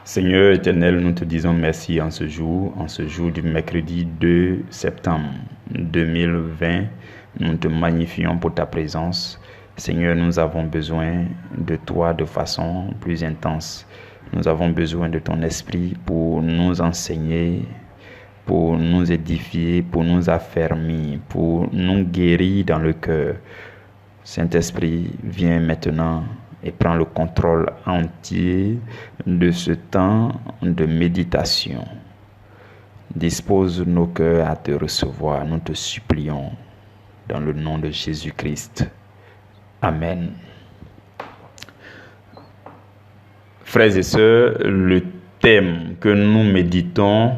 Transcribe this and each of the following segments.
Seigneur éternel, nous te disons merci en ce jour du mercredi 2 septembre 2020. Nous te magnifions pour ta présence. Seigneur, nous avons besoin de toi de façon plus intense. Nous avons besoin de ton esprit pour nous enseigner, pour nous édifier, pour nous affermir, pour nous guérir dans le cœur. Saint-Esprit, viens maintenant et prends le contrôle entier de ce temps de méditation. Dispose nos cœurs à te recevoir, nous te supplions, dans le nom de Jésus-Christ. Amen. Frères et sœurs, le thème que nous méditons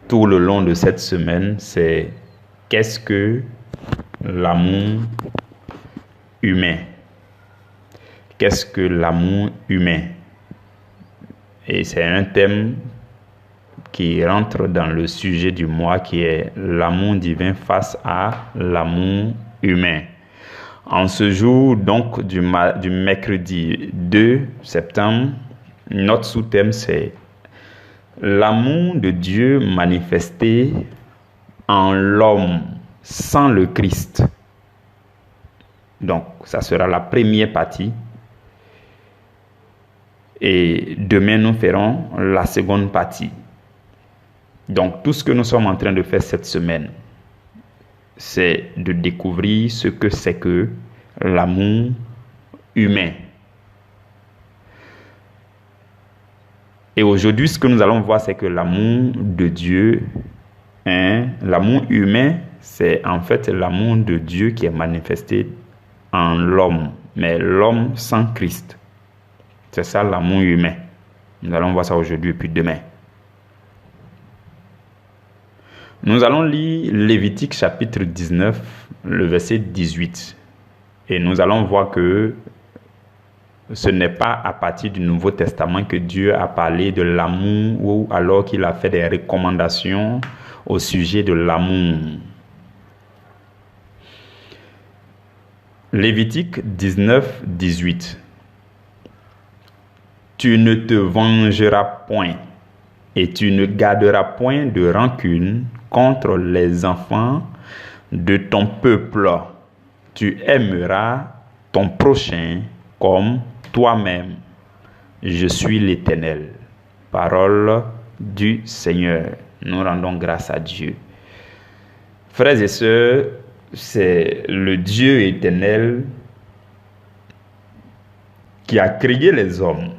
tout le long de cette semaine, c'est « Qu'est-ce que l'amour humain ?» Qu'est-ce que l'amour humain? Et c'est un thème qui rentre dans le sujet du mois qui est l'amour divin face à l'amour humain. En ce jour donc du mercredi 2 septembre, notre sous-thème c'est l'amour de Dieu manifesté en l'homme sans le Christ. Donc, ça sera la première partie. Et demain, nous ferons la seconde partie. Donc, tout ce que nous sommes en train de faire cette semaine, c'est de découvrir ce que c'est que l'amour humain. Et aujourd'hui, ce que nous allons voir, c'est que l'amour de Dieu, l'amour humain, c'est en fait l'amour de Dieu qui est manifesté en l'homme, mais l'homme sans Christ. C'est ça l'amour humain. Nous allons voir ça aujourd'hui et puis demain. Nous allons lire Lévitique chapitre 19, le verset 18. Et nous allons voir que ce n'est pas à partir du Nouveau Testament que Dieu a parlé de l'amour ou alors qu'il a fait des recommandations au sujet de l'amour. Lévitique 19, 18. Tu ne te vengeras point et tu ne garderas point de rancune contre les enfants de ton peuple. Tu aimeras ton prochain comme toi-même. Je suis l'Éternel. Parole du Seigneur. Nous rendons grâce à Dieu. Frères et sœurs, c'est le Dieu éternel qui a créé les hommes.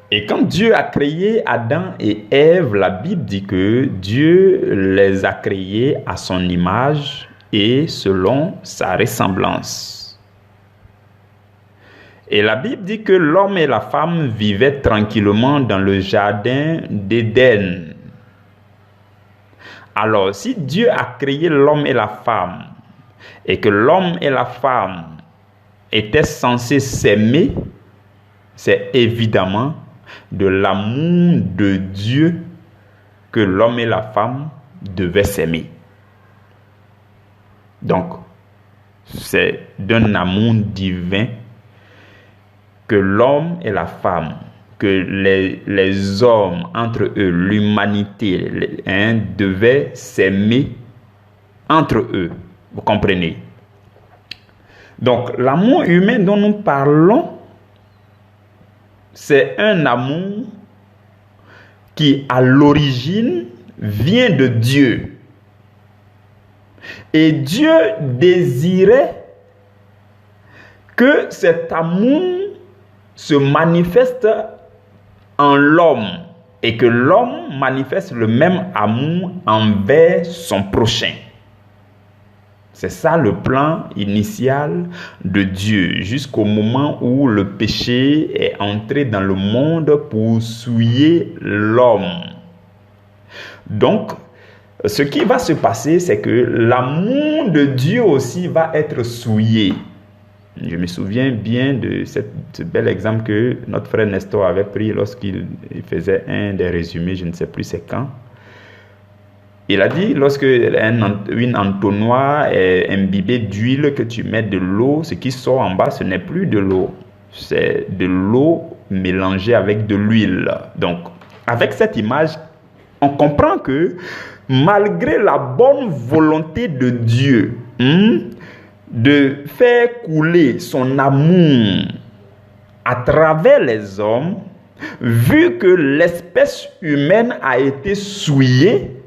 Et quand Dieu a créé Adam et Ève, la Bible dit que Dieu les a créés à son image et selon sa ressemblance. Et la Bible dit que l'homme et la femme vivaient tranquillement dans le jardin d'Éden. Alors, si Dieu a créé l'homme et la femme, et que l'homme et la femme étaient censés s'aimer, c'est évidemment de l'amour de Dieu que l'homme et la femme devaient s'aimer. Donc, c'est d'un amour divin que l'homme et la femme, que les hommes entre eux, l'humanité, devaient s'aimer entre eux. Vous comprenez? Donc, l'amour humain dont nous parlons, c'est un amour qui, à l'origine, vient de Dieu. Et Dieu désirait que cet amour se manifeste en l'homme et que l'homme manifeste le même amour envers son prochain. C'est ça le plan initial de Dieu, jusqu'au moment où le péché est entré dans le monde pour souiller l'homme. Donc, ce qui va se passer, c'est que l'amour de Dieu aussi va être souillé. Je me souviens bien de ce bel exemple que notre frère Nestor avait pris lorsqu'il faisait un des résumés, je ne sais plus c'est quand. Il a dit, lorsque une entonnoir est imbibée d'huile, que tu mets de l'eau, ce qui sort en bas, ce n'est plus de l'eau. C'est de l'eau mélangée avec de l'huile. Donc, avec cette image, on comprend que malgré la bonne volonté de Dieu, de faire couler son amour à travers les hommes, vu que l'espèce humaine a été souillée,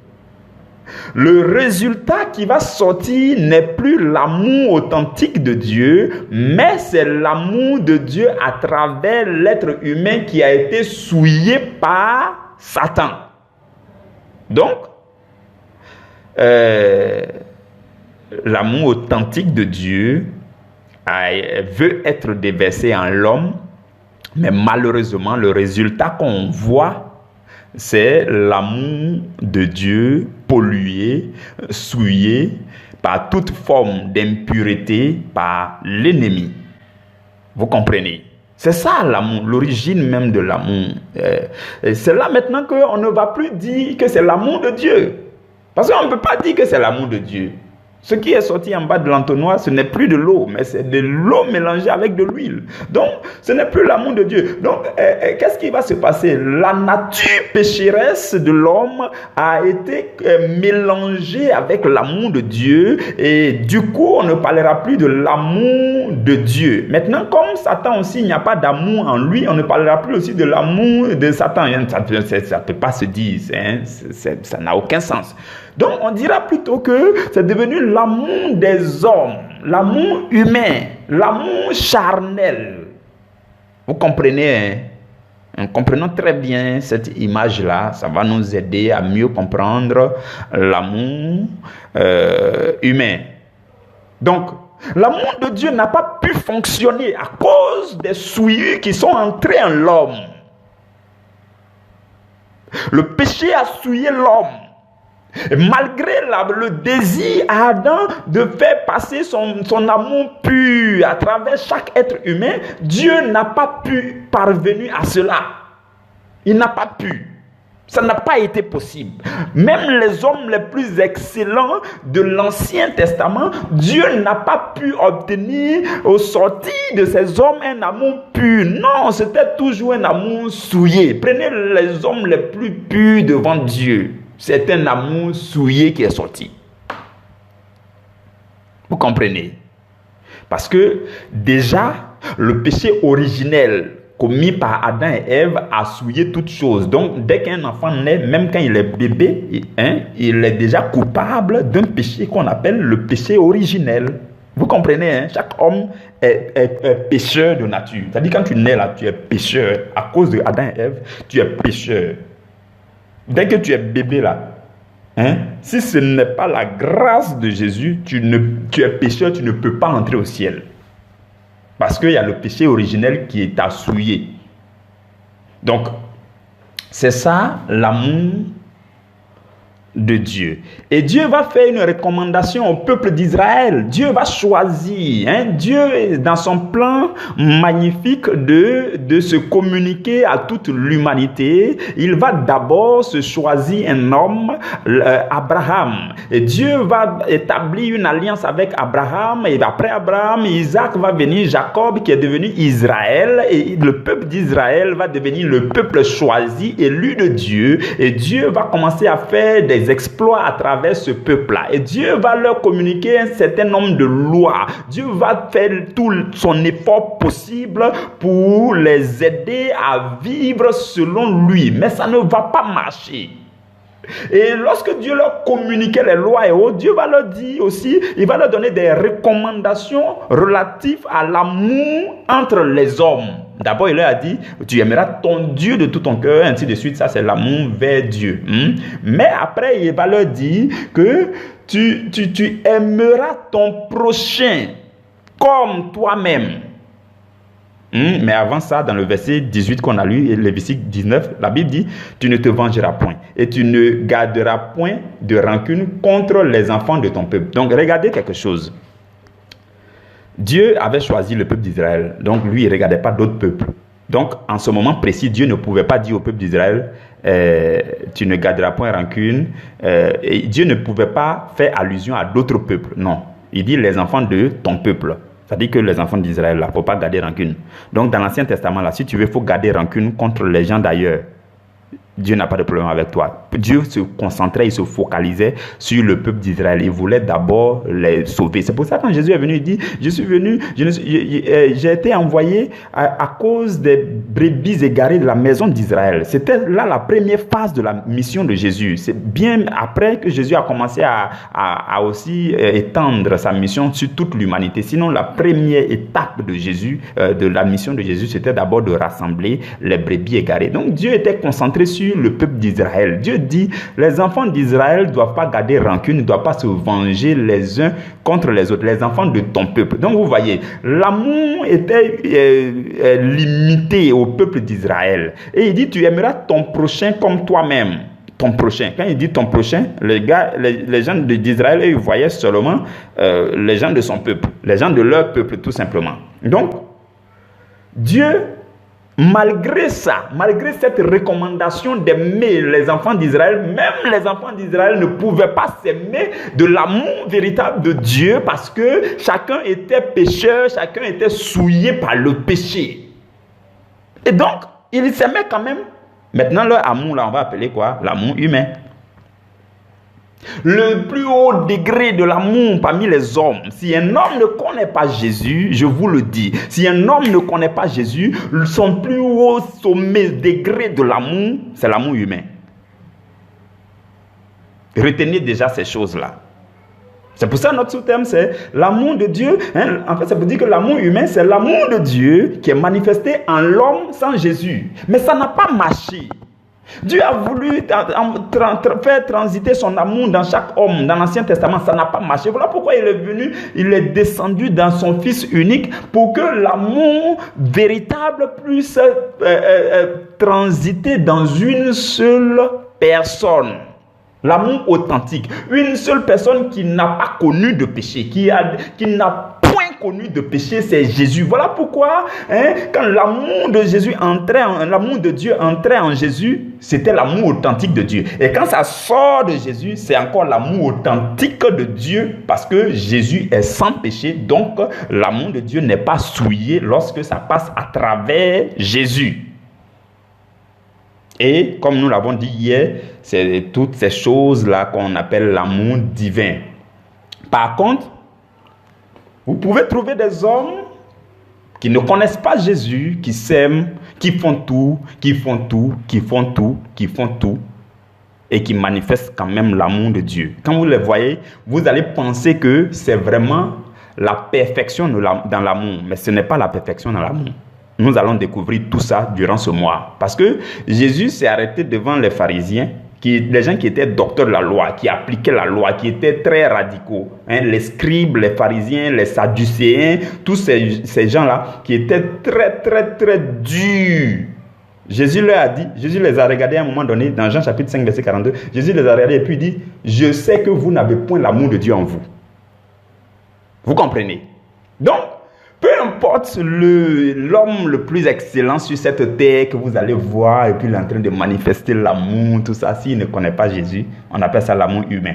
le résultat qui va sortir n'est plus l'amour authentique de Dieu, mais c'est l'amour de Dieu à travers l'être humain qui a été souillé par Satan. Donc, l'amour authentique de Dieu veut être déversé en l'homme, mais malheureusement, le résultat qu'on voit, c'est l'amour de Dieu pollué, souillé par toute forme d'impureté par l'ennemi. Vous comprenez? C'est ça l'amour, l'origine même de l'amour. C'est là maintenant qu'on ne va plus dire que c'est l'amour de Dieu. Parce qu'on ne peut pas dire que c'est l'amour de Dieu. Ce qui est sorti en bas de l'entonnoir, ce n'est plus de l'eau, mais c'est de l'eau mélangée avec de l'huile. Donc, ce n'est plus l'amour de Dieu. Donc, qu'est-ce qui va se passer? La nature pécheresse de l'homme a été mélangée avec l'amour de Dieu. Et du coup, on ne parlera plus de l'amour de Dieu. Maintenant, comme Satan aussi, il n'y a pas d'amour en lui, on ne parlera plus aussi de l'amour de Satan. Ça ne peut pas se dire, ça n'a aucun sens. Donc, on dira plutôt que c'est devenu l'amour des hommes, l'amour humain, l'amour charnel. Vous comprenez, hein? Comprenons très bien cette image-là. Ça va nous aider à mieux comprendre l'amour humain. Donc, l'amour de Dieu n'a pas pu fonctionner à cause des souillures qui sont entrées en l'homme. Le péché a souillé l'homme. Et malgré le désir ardent de faire passer son amour pur à travers chaque être humain, Dieu n'a pas pu parvenir à cela. Il n'a pas pu. Ça n'a pas été possible. Même les hommes les plus excellents de l'Ancien Testament, Dieu n'a pas pu obtenir au sortir de ces hommes un amour pur. Non, c'était toujours un amour souillé. Prenez les hommes les plus purs devant Dieu. C'est un amour souillé qui est sorti. Vous comprenez? Parce que déjà, le péché originel commis par Adam et Ève a souillé toutes choses. Donc, dès qu'un enfant naît, même quand il est bébé, il est déjà coupable d'un péché qu'on appelle le péché originel. Vous comprenez, hein? Chaque homme est pécheur de nature. C'est-à-dire, quand tu nais là, tu es pécheur. À cause de Adam et Ève, tu es pécheur. Dès que tu es bébé là, si ce n'est pas la grâce de Jésus, tu es pécheur, tu ne peux pas entrer au ciel. Parce qu'il y a le péché originel qui est souillé. Donc, c'est ça l'amour de Dieu. Et Dieu va faire une recommandation au peuple d'Israël. Dieu va choisir. Dieu, dans son plan magnifique de se communiquer à toute l'humanité, il va d'abord se choisir un homme, Abraham. Et Dieu va établir une alliance avec Abraham. Et après Abraham, Isaac va venir, Jacob qui est devenu Israël. Et le peuple d'Israël va devenir le peuple choisi, élu de Dieu. Et Dieu va commencer à faire des exploits à travers ce peuple-là. Et Dieu va leur communiquer un certain nombre de lois. Dieu va faire tout son effort possible pour les aider à vivre selon lui. Mais ça ne va pas marcher. Et lorsque Dieu leur communiquait les lois et autres, Dieu va leur dire aussi, il va leur donner des recommandations relatives à l'amour entre les hommes. D'abord, il leur a dit, tu aimeras ton Dieu de tout ton cœur, ainsi de suite. Ça, c'est l'amour vers Dieu. Mais après, il va leur dire que tu aimeras ton prochain comme toi-même. Mais avant ça, dans le verset 18 qu'on a lu, et le verset 19, la Bible dit, tu ne te vengeras point et tu ne garderas point de rancune contre les enfants de ton peuple. Donc, regardez quelque chose. Dieu avait choisi le peuple d'Israël. Donc, lui, il ne regardait pas d'autres peuples. Donc, en ce moment précis, Dieu ne pouvait pas dire au peuple d'Israël, tu ne garderas point rancune. Et Dieu ne pouvait pas faire allusion à d'autres peuples. Non. Il dit les enfants de ton peuple. C'est-à-dire que les enfants d'Israël, là, il ne faut pas garder rancune. Donc, dans l'Ancien Testament, là, si tu veux, il faut garder rancune contre les gens d'ailleurs. Dieu n'a pas de problème avec toi. Dieu se concentrait, il se focalisait sur le peuple d'Israël. Il voulait d'abord les sauver. C'est pour ça que quand Jésus est venu, il dit, je suis venu, j'ai été envoyé à cause des brebis égarées de la maison d'Israël. C'était là la première phase de la mission de Jésus. C'est bien après que Jésus a commencé à aussi étendre sa mission sur toute l'humanité. Sinon, la première étape de Jésus, de la mission de Jésus, c'était d'abord de rassembler les brebis égarées. Donc Dieu était concentré sur le peuple d'Israël. Dieu dit, les enfants d'Israël ne doivent pas garder rancune, ne doivent pas se venger les uns contre les autres, les enfants de ton peuple. Donc vous voyez, l'amour était limité au peuple d'Israël. Et il dit, tu aimeras ton prochain comme toi-même. Ton prochain. Quand il dit ton prochain, les gens d'Israël, ils voyaient seulement les gens de son peuple, les gens de leur peuple tout simplement. Donc, Dieu, malgré ça, malgré cette recommandation d'aimer les enfants d'Israël, même les enfants d'Israël ne pouvaient pas s'aimer de l'amour véritable de Dieu parce que chacun était pécheur, chacun était souillé par le péché. Et donc, ils s'aimaient quand même. Maintenant, leur amour, là, on va appeler quoi? L'amour humain. Le plus haut degré de l'amour parmi les hommes, si un homme ne connaît pas Jésus, je vous le dis, si un homme ne connaît pas Jésus, son plus haut sommet degré de l'amour, c'est l'amour humain. Retenez déjà ces choses-là. C'est pour ça que notre sous-thème, c'est l'amour de Dieu. En fait, ça veut dire que l'amour humain, c'est l'amour de Dieu qui est manifesté en l'homme sans Jésus. Mais ça n'a pas marché. Dieu a voulu faire transiter son amour dans chaque homme. Dans l'Ancien Testament, ça n'a pas marché. Voilà pourquoi il est venu, il est descendu dans son Fils unique pour que l'amour véritable puisse transiter dans une seule personne. L'amour authentique. Une seule personne qui n'a pas connu de péché, qui n'a point connu de péché, c'est Jésus. Voilà pourquoi, quand l'amour de Jésus l'amour de Dieu entrait en Jésus, c'était l'amour authentique de Dieu. Et quand ça sort de Jésus, c'est encore l'amour authentique de Dieu, parce que Jésus est sans péché, donc l'amour de Dieu n'est pas souillé lorsque ça passe à travers Jésus. Et comme nous l'avons dit hier, c'est toutes ces choses-là qu'on appelle l'amour divin. Par contre, vous pouvez trouver des hommes qui ne connaissent pas Jésus, qui s'aiment, qui font tout, et qui manifestent quand même l'amour de Dieu. Quand vous les voyez, vous allez penser que c'est vraiment la perfection dans l'amour, mais ce n'est pas la perfection dans l'amour. Nous allons découvrir tout ça durant ce mois. Parce que Jésus s'est arrêté devant les pharisiens, les gens qui étaient docteurs de la loi, qui appliquaient la loi, qui étaient très radicaux. Les scribes, les pharisiens, les sadducéens, tous ces gens-là qui étaient très, très, très durs. Jésus leur a dit, Jésus les a regardés à un moment donné, dans Jean chapitre 5, verset 42, Jésus les a regardés et puis dit, je sais que vous n'avez point l'amour de Dieu en vous. Vous comprenez? Donc, peu importe l'homme le plus excellent sur cette terre que vous allez voir et puis il est en train de manifester l'amour, tout ça, s'il ne connaît pas Jésus, on appelle ça l'amour humain.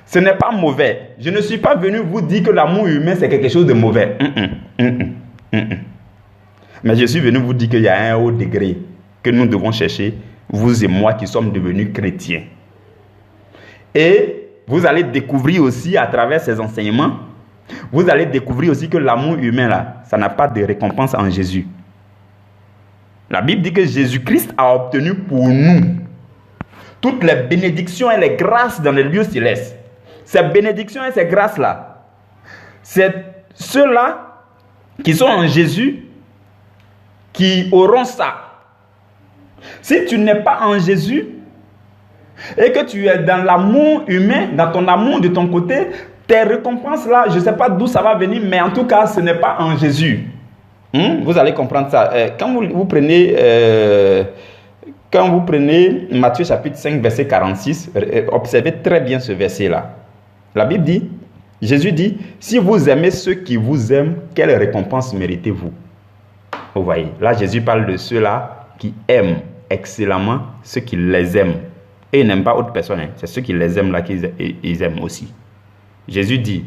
Ce n'est pas mauvais. Je ne suis pas venu vous dire que l'amour humain c'est quelque chose de mauvais. Mais je suis venu vous dire qu'il y a un haut degré que nous devons chercher, vous et moi qui sommes devenus chrétiens. Et vous allez découvrir aussi à travers ces enseignements, vous allez découvrir aussi que l'amour humain, là, ça n'a pas de récompense en Jésus. La Bible dit que Jésus-Christ a obtenu pour nous toutes les bénédictions et les grâces dans les lieux célestes. Ces bénédictions et ces grâces-là, c'est ceux-là qui sont en Jésus qui auront ça. Si tu n'es pas en Jésus et que tu es dans l'amour humain, dans ton amour de ton côté, tes récompenses là, je ne sais pas d'où ça va venir, mais en tout cas, ce n'est pas en Jésus. Vous allez comprendre ça. Quand vous prenez Matthieu chapitre 5, verset 46, observez très bien ce verset-là. La Bible dit, Jésus dit, si vous aimez ceux qui vous aiment, quelle récompense méritez-vous? Vous voyez, là Jésus parle de ceux-là qui aiment excellemment ceux qui les aiment. Et ils n'aiment pas autre personne. C'est ceux qui les aiment là qu'ils aiment aussi. Jésus dit,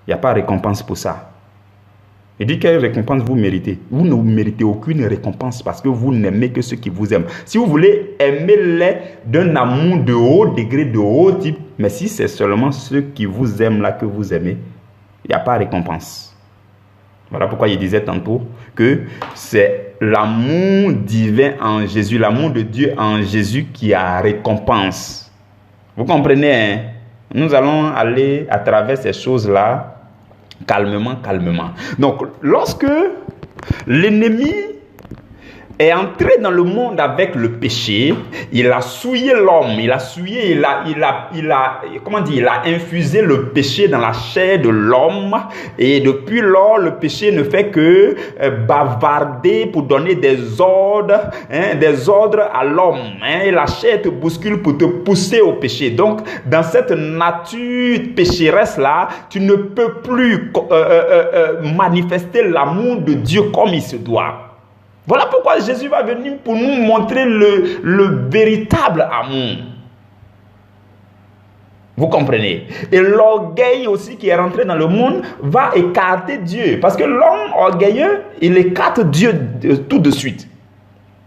il n'y a pas de récompense pour ça. Il dit quelle récompense vous méritez? Vous ne méritez aucune récompense parce que vous n'aimez que ceux qui vous aiment. Si vous voulez, aimez-les d'un amour de haut degré, de haut type. Mais si c'est seulement ceux qui vous aiment là que vous aimez, il n'y a pas de récompense. Voilà pourquoi il disait tantôt que c'est l'amour divin en Jésus, l'amour de Dieu en Jésus qui a récompense. Vous comprenez, hein? Nous allons aller à travers ces choses-là calmement, calmement. Donc, lorsque l'ennemi est entré dans le monde avec le péché, il a souillé l'homme, il a infusé le péché dans la chair de l'homme, et depuis lors, le péché ne fait que bavarder pour donner des ordres à l'homme, et la chair te bouscule pour te pousser au péché. Donc, dans cette nature pécheresse-là, tu ne peux plus manifester l'amour de Dieu comme il se doit. Voilà pourquoi Jésus va venir pour nous montrer le véritable amour. Vous comprenez? Et l'orgueil aussi qui est rentré dans le monde va écarter Dieu. Parce que l'homme orgueilleux, il écarte Dieu tout de suite.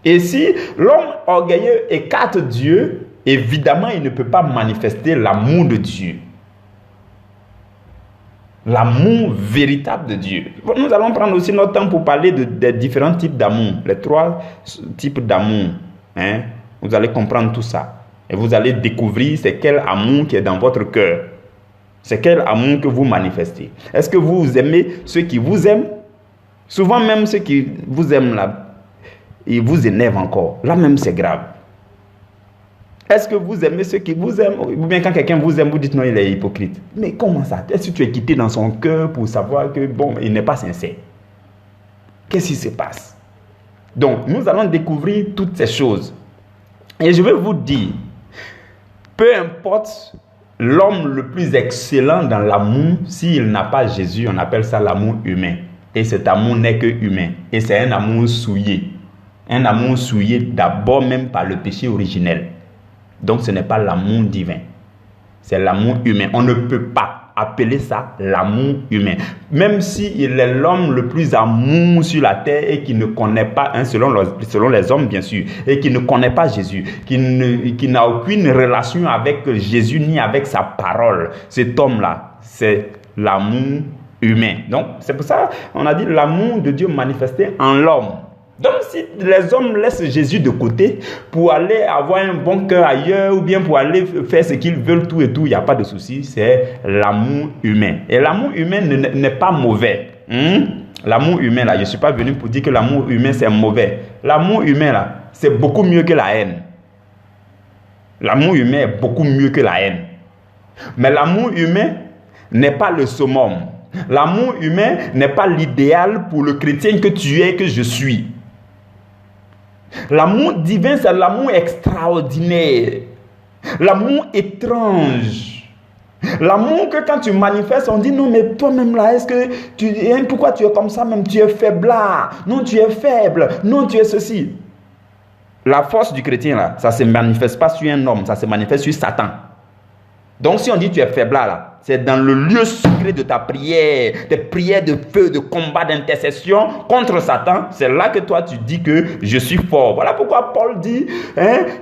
Et si l'homme orgueilleux écarte Dieu, évidemment, il ne peut pas manifester l'amour de Dieu. L'amour véritable de Dieu. Nous allons prendre aussi notre temps pour parler des différents types d'amour. Les 3 types d'amour. Hein? Vous allez comprendre tout ça. Et vous allez découvrir c'est quel amour qui est dans votre cœur. C'est quel amour que vous manifestez. Est-ce que vous aimez ceux qui vous aiment? Souvent même ceux qui vous aiment là, ils vous énervent encore. Là même c'est grave. Est-ce que vous aimez ceux qui vous aiment? Ou bien quand quelqu'un vous aime, vous dites non, il est hypocrite. Mais comment ça? Est-ce que tu es quitté dans son cœur pour savoir que bon, il n'est pas sincère? Qu'est-ce qui se passe? Donc, nous allons découvrir toutes ces choses. Et je vais vous dire, peu importe l'homme le plus excellent dans l'amour, s'il n'a pas Jésus, on appelle ça l'amour humain. Et cet amour n'est que humain. Et c'est un amour souillé. Un amour souillé d'abord même par le péché originel. Donc ce n'est pas l'amour divin, c'est l'amour humain. On ne peut pas appeler ça l'amour humain. Même s'il est l'homme le plus amour sur la terre et qui ne connaît pas, selon les hommes bien sûr, et qui ne connaît pas Jésus, qui n'a aucune relation avec Jésus ni avec sa parole. Cet homme-là, c'est l'amour humain. Donc c'est pour ça qu'on a dit l'amour de Dieu manifesté en l'homme. Donc, si les hommes laissent Jésus de côté pour aller avoir un bon cœur ailleurs ou bien pour aller faire ce qu'ils veulent tout et tout, il n'y a pas de souci, c'est l'amour humain. Et l'amour humain n'est pas mauvais. L'amour humain, là, je ne suis pas venu pour dire que l'amour humain, c'est mauvais. L'amour humain, là, c'est beaucoup mieux que la haine. L'amour humain est beaucoup mieux que la haine. Mais l'amour humain n'est pas le summum. L'amour humain n'est pas l'idéal pour le chrétien que tu es, que je suis. L'amour divin, c'est l'amour extraordinaire. L'amour étrange. L'amour que quand tu manifestes, on dit non, mais toi-même là, est-ce que pourquoi tu es comme ça même? Tu es faiblard. Non, tu es faible. Non, tu es ceci. La force du chrétien là, ça ne se manifeste pas sur un homme, ça se manifeste sur Satan. Donc si on dit tu es faiblard là, c'est dans le lieu secret de ta prière, tes prières de feu, de combat, d'intercession contre Satan. C'est là que toi tu dis que je suis fort. Voilà pourquoi Paul dit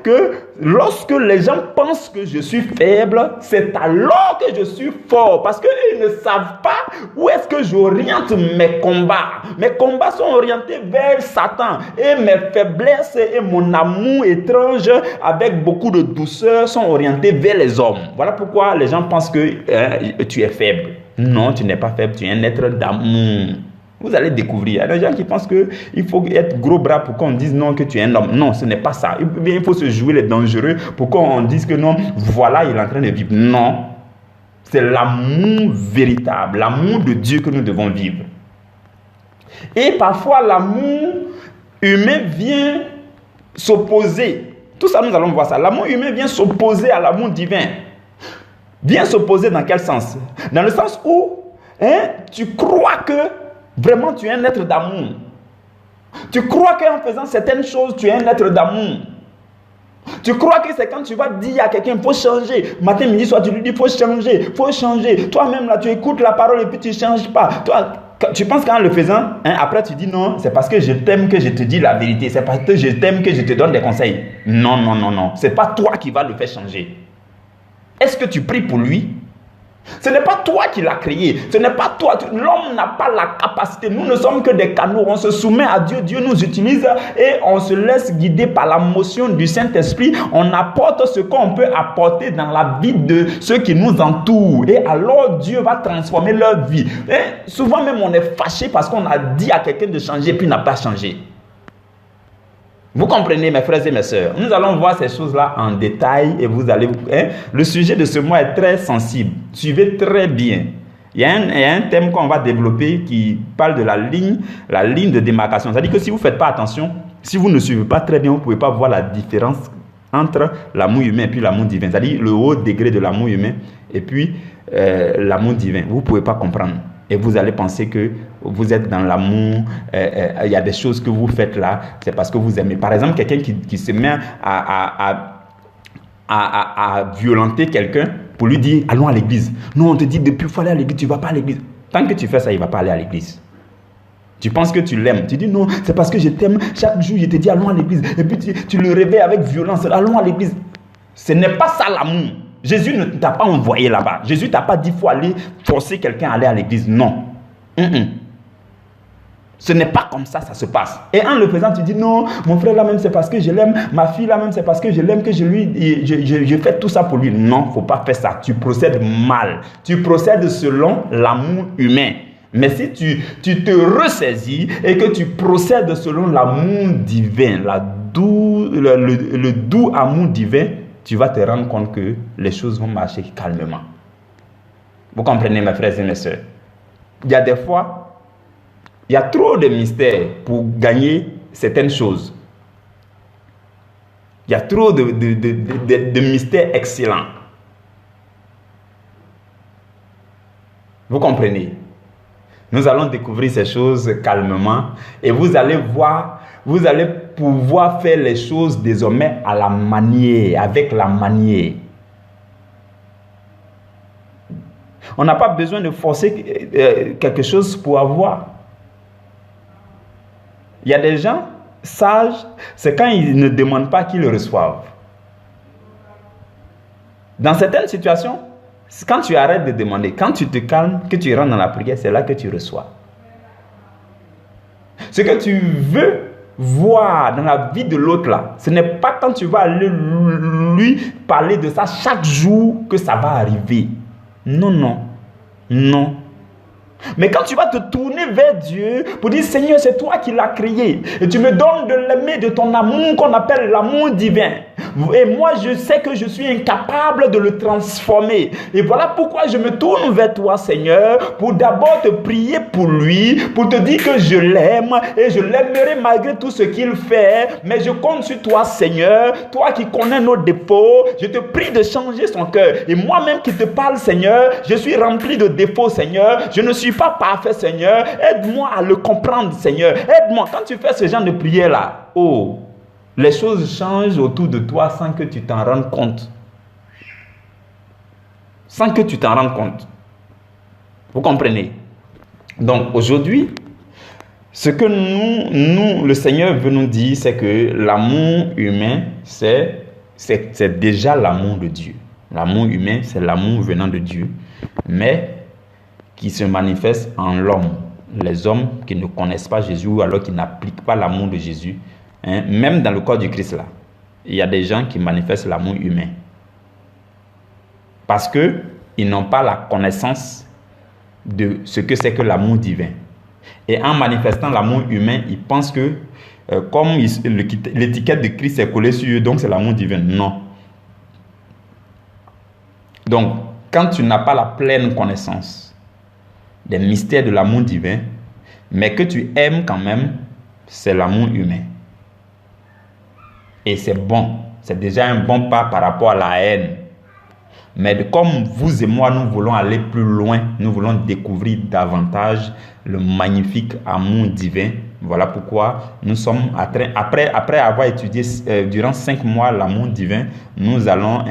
que lorsque les gens pensent que je suis faible, c'est alors que je suis fort. Parce qu'ils ne savent pas où est-ce que j'oriente mes combats. Mes combats sont orientés vers Satan. Et mes faiblesses et mon amour étrange avec beaucoup de douceur sont orientés vers les hommes. Voilà pourquoi les gens pensent que tu es faible. Non, tu n'es pas faible, tu es un être d'amour. Vous allez découvrir. Il y a des gens qui pensent qu'il faut être gros bras pour qu'on dise non, que tu es un homme. Non, ce n'est pas ça. Il faut se jouer les dangereux pour qu'on dise que non, voilà, il est en train de vivre. Non, c'est l'amour véritable, l'amour de Dieu que nous devons vivre. Et parfois, l'amour humain vient s'opposer. Tout ça, nous allons voir ça. L'amour humain vient s'opposer à l'amour divin. Vient s'opposer dans quel sens? Dans le sens où tu crois que vraiment tu es un être d'amour. Tu crois qu'en faisant certaines choses, tu es un être d'amour. Tu crois que c'est quand tu vas dire à quelqu'un, il faut changer. Matin, midi, soir, tu lui dis, il faut changer, il faut changer. Toi-même, là, tu écoutes la parole et puis tu ne changes pas. Toi, tu penses qu'en le faisant, après tu dis non, c'est parce que je t'aime que je te dis la vérité. C'est parce que je t'aime que je te donne des conseils. Non, non, non, non. Ce n'est pas toi qui vas le faire changer. Est-ce que tu pries pour lui? Ce n'est pas toi qui l'as créé. Ce n'est pas toi. L'homme n'a pas la capacité. Nous ne sommes que des canaux. On se soumet à Dieu. Dieu nous utilise et on se laisse guider par la motion du Saint-Esprit. On apporte ce qu'on peut apporter dans la vie de ceux qui nous entourent. Et alors Dieu va transformer leur vie. Et souvent même on est fâché parce qu'on a dit à quelqu'un de changer puis il n'a pas changé. Vous comprenez, mes frères et mes sœurs? Nous allons voir ces choses-là en détail et vous allez... le sujet de ce mois est très sensible. Suivez très bien. Il y a un thème qu'on va développer qui parle de la ligne de démarcation. C'est-à-dire que si vous ne faites pas attention, si vous ne suivez pas très bien, vous ne pouvez pas voir la différence entre l'amour humain et puis l'amour divin. C'est-à-dire le haut degré de l'amour humain et puis l'amour divin. Vous ne pouvez pas comprendre. Et vous allez penser que vous êtes dans l'amour, il y a des choses que vous faites là, c'est parce que vous aimez. Par exemple, quelqu'un qui se met à violenter quelqu'un pour lui dire, allons à l'église. Non, on te dit, depuis il faut aller à l'église, tu ne vas pas à l'église. Tant que tu fais ça, il ne va pas aller à l'église. Tu penses que tu l'aimes. Tu dis, non, c'est parce que je t'aime. Chaque jour, je te dis, allons à l'église. Et puis, tu le réveilles avec violence, allons à l'église. Ce n'est pas ça l'amour. Jésus ne t'a pas envoyé là-bas. Jésus ne t'a pas dit qu'il faut aller forcer quelqu'un à aller à l'église. Non. Ce n'est pas comme ça se passe. Et en le faisant, tu dis non, mon frère là même c'est parce que je l'aime, ma fille là même c'est parce que je l'aime que je fais tout ça pour lui. Non, il ne faut pas faire ça. Tu procèdes mal. Tu procèdes selon l'amour humain. Mais si tu te ressaisis et que tu procèdes selon l'amour divin, le doux amour divin, tu vas te rendre compte que les choses vont marcher calmement. Vous comprenez, mes frères et mes sœurs? Il y a des fois, il y a trop de mystères pour gagner certaines choses. Il y a trop de mystères excellents. Vous comprenez? Nous allons découvrir ces choses calmement et vous allez voir, vous allez pouvoir faire les choses désormais à la manière, avec la manière. On n'a pas besoin de forcer quelque chose pour avoir. Il y a des gens sages, c'est quand ils ne demandent pas qu'ils le reçoivent. Dans certaines situations, quand tu arrêtes de demander, quand tu te calmes, que tu rentres dans la prière, c'est là que tu reçois. Ce que tu veux voir dans la vie de l'autre là, ce n'est pas quand tu vas aller lui parler de ça chaque jour que ça va arriver. Non, non, non. Mais quand tu vas te tourner vers Dieu pour dire Seigneur, c'est toi qui l'as créé et tu me donnes de l'aimer de ton amour qu'on appelle l'amour divin. Et moi, je sais que je suis incapable de le transformer. Et voilà pourquoi je me tourne vers toi, Seigneur, pour d'abord te prier pour lui, pour te dire que je l'aime et je l'aimerai malgré tout ce qu'il fait. Mais je compte sur toi, Seigneur, toi qui connais nos défauts. Je te prie de changer son cœur. Et moi-même qui te parle, Seigneur, je suis rempli de défauts, Seigneur. Je ne suis pas parfait, Seigneur. Aide-moi à le comprendre, Seigneur. Aide-moi. Quand tu fais ce genre de prière-là, les choses changent autour de toi sans que tu t'en rendes compte. Sans que tu t'en rendes compte. Vous comprenez? Donc aujourd'hui, ce que nous, le Seigneur veut nous dire, c'est que l'amour humain, c'est déjà l'amour de Dieu. L'amour humain, c'est l'amour venant de Dieu, mais qui se manifeste en l'homme. Les hommes qui ne connaissent pas Jésus ou alors qui n'appliquent pas l'amour de Jésus. Même dans le corps du Christ là, il y a des gens qui manifestent l'amour humain. Parce qu'ils n'ont pas la connaissance de ce que c'est que l'amour divin. Et en manifestant l'amour humain, ils pensent que comme l'étiquette de Christ est collée sur eux, donc c'est l'amour divin. Non. Donc, quand tu n'as pas la pleine connaissance des mystères de l'amour divin, mais que tu aimes quand même, c'est l'amour humain. Et c'est bon. C'est déjà un bon pas par rapport à la haine. Mais comme vous et moi, nous voulons aller plus loin, nous voulons découvrir davantage le magnifique amour divin, Voilà pourquoi nous sommes après avoir étudié durant 5 mois l'amour divin, nous allons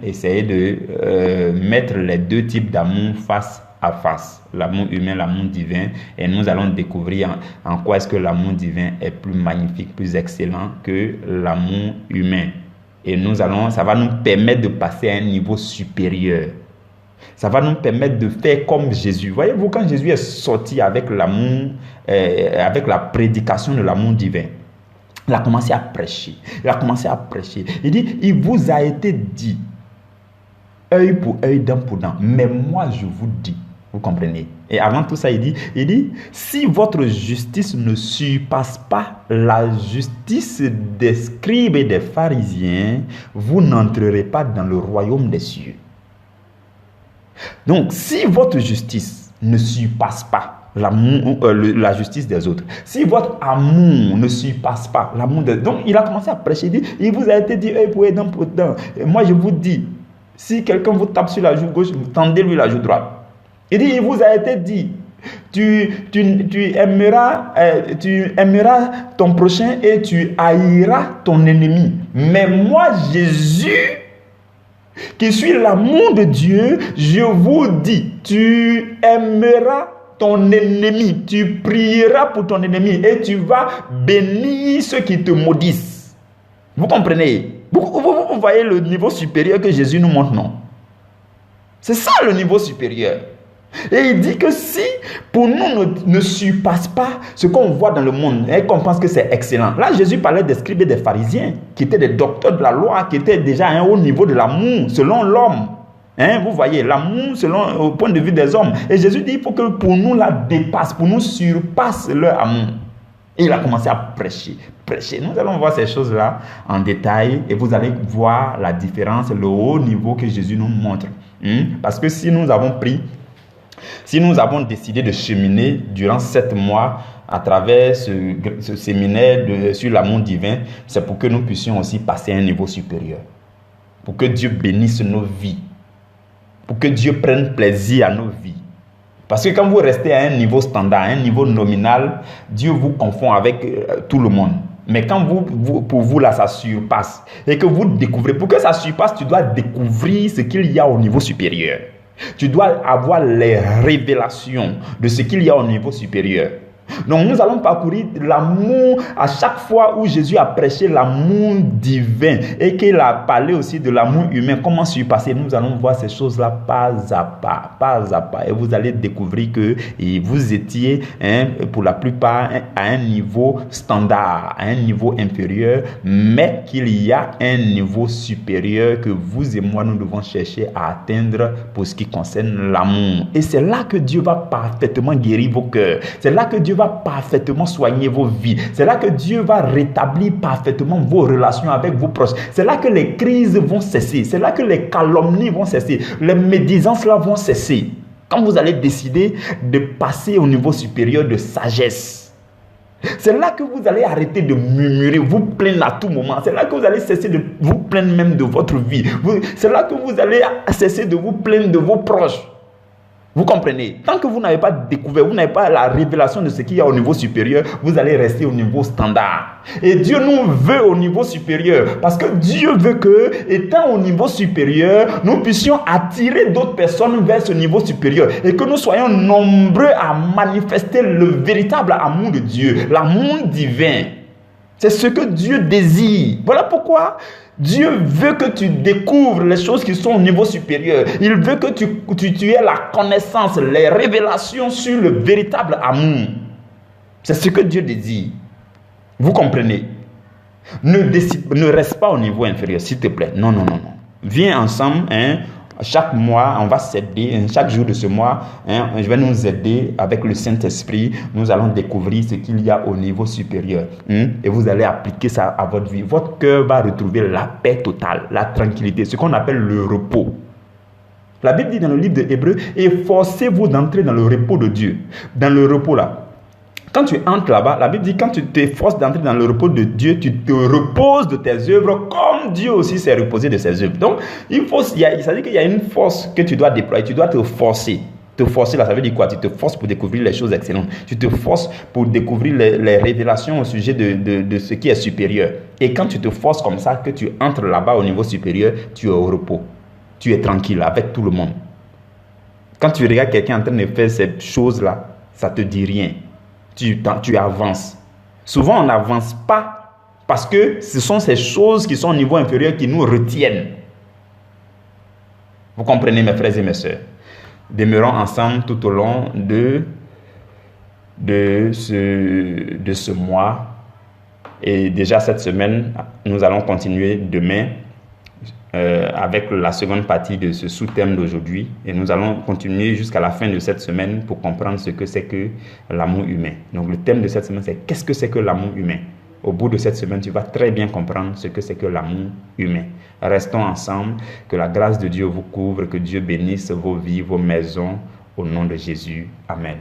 essayer de mettre les deux types d'amour face à face, l'amour humain, l'amour divin, et nous allons découvrir en quoi est-ce que l'amour divin est plus magnifique, plus excellent que l'amour humain. Et ça va nous permettre de passer à un niveau supérieur. Ça va nous permettre de faire comme Jésus. Voyez-vous, quand Jésus est sorti avec l'amour, avec la prédication de l'amour divin, il a commencé à prêcher. Il dit, il vous a été dit, œil pour œil, dent pour dent. Mais moi, je vous dis, vous comprenez? Et avant tout ça, il dit, si votre justice ne surpasse pas la justice des scribes et des pharisiens, vous n'entrerez pas dans le royaume des cieux. Donc, si votre justice ne surpasse pas la justice des autres, si votre amour ne surpasse pas l'amour des autres, donc il a commencé à prêcher, il vous a été dit œil pour œil, dent pour dent. Et moi, je vous dis, si quelqu'un vous tape sur la joue gauche, tendez-lui la joue droite. Il vous a été dit, tu aimeras ton prochain et tu haïras ton ennemi. Mais moi, Jésus, qui suis l'amour de Dieu, je vous dis, tu aimeras ton ennemi, tu prieras pour ton ennemi et tu vas bénir ceux qui te maudissent. Vous comprenez? Vous voyez le niveau supérieur que Jésus nous montre, non? C'est ça le niveau supérieur. Et il dit que si pour nous ne surpasse pas ce qu'on voit dans le monde et qu'on pense que c'est excellent. Là, Jésus parlait des scribes et des pharisiens qui étaient des docteurs de la loi, qui étaient déjà à un haut niveau de l'amour selon l'homme. Vous voyez, l'amour au point de vue des hommes. Et Jésus dit, il faut que pour nous la dépasse, pour nous surpasse leur amour. Et il a commencé à prêcher. Nous allons voir ces choses-là en détail et vous allez voir la différence, le haut niveau que Jésus nous montre. Parce que si nous avons décidé de cheminer durant 7 mois à travers ce séminaire sur l'amour divin, c'est pour que nous puissions aussi passer à un niveau supérieur. Pour que Dieu bénisse nos vies. Pour que Dieu prenne plaisir à nos vies. Parce que quand vous restez à un niveau standard, à un niveau nominal, Dieu vous confond avec tout le monde. Mais quand pour vous là, ça surpasse. Et que vous découvrez, pour que ça surpasse, tu dois découvrir ce qu'il y a au niveau supérieur. Tu dois avoir les révélations de ce qu'il y a au niveau supérieur. Donc nous allons parcourir l'amour à chaque fois où Jésus a prêché l'amour divin et qu'il a parlé aussi de l'amour humain. Comment surpasser? Nous allons voir ces choses-là pas à pas. Et vous allez découvrir que vous étiez pour la plupart à un niveau standard, à un niveau inférieur, mais qu'il y a un niveau supérieur que vous et moi nous devons chercher à atteindre pour ce qui concerne l'amour. Et c'est là que Dieu va parfaitement guérir vos cœurs. C'est là que Dieu va parfaitement soigner vos vies. C'est là que Dieu va rétablir parfaitement vos relations avec vos proches. C'est là que les crises vont cesser. C'est là que les calomnies vont cesser. Les médisances là vont cesser. Quand vous allez décider de passer au niveau supérieur de sagesse. C'est là que vous allez arrêter de murmurer, vous plaindre à tout moment. C'est là que vous allez cesser de vous plaindre même de votre vie. C'est là que vous allez cesser de vous plaindre de vos proches. Vous comprenez? Tant que vous n'avez pas découvert, vous n'avez pas la révélation de ce qu'il y a au niveau supérieur, vous allez rester au niveau standard. Et Dieu nous veut au niveau supérieur. Parce que Dieu veut que, étant au niveau supérieur, nous puissions attirer d'autres personnes vers ce niveau supérieur. Et que nous soyons nombreux à manifester le véritable amour de Dieu, l'amour divin. C'est ce que Dieu désire. Voilà pourquoi Dieu veut que tu découvres les choses qui sont au niveau supérieur. Il veut que tu aies la connaissance, les révélations sur le véritable amour. C'est ce que Dieu désire. Vous comprenez? Ne reste pas au niveau inférieur, s'il te plaît. Non. Viens ensemble, chaque mois, on va s'aider. Chaque jour de ce mois, je vais nous aider avec le Saint-Esprit. Nous allons découvrir ce qu'il y a au niveau supérieur. Et vous allez appliquer ça à votre vie. Votre cœur va retrouver la paix totale, la tranquillité, ce qu'on appelle le repos. La Bible dit dans le livre de Hébreux, efforcez-vous d'entrer dans le repos de Dieu. Dans le repos là. Quand tu entres là-bas, la Bible dit quand tu t'efforces d'entrer dans le repos de Dieu, tu te reposes de tes œuvres comme Dieu aussi s'est reposé de ses œuvres. Donc, ça veut dire qu'il y a une force que tu dois déployer, tu dois te forcer. Te forcer là, ça veut dire quoi? Tu te forces pour découvrir les choses excellentes. Tu te forces pour découvrir les révélations au sujet de ce qui est supérieur. Et quand tu te forces comme ça, que tu entres là-bas au niveau supérieur, tu es au repos. Tu es tranquille avec tout le monde. Quand tu regardes quelqu'un en train de faire ces choses-là, ça ne te dit rien. Tu avances. Souvent, on n'avance pas parce que ce sont ces choses qui sont au niveau inférieur qui nous retiennent. Vous comprenez, mes frères et mes sœurs? Demeurons ensemble tout au long de ce mois. Et déjà cette semaine, nous allons continuer demain avec la seconde partie de ce sous-thème d'aujourd'hui. Et nous allons continuer jusqu'à la fin de cette semaine pour comprendre ce que c'est que l'amour humain. Donc le thème de cette semaine, c'est qu'est-ce que c'est que l'amour humain? Au bout de cette semaine, tu vas très bien comprendre ce que c'est que l'amour humain. Restons ensemble, que la grâce de Dieu vous couvre, que Dieu bénisse vos vies, vos maisons, au nom de Jésus. Amen.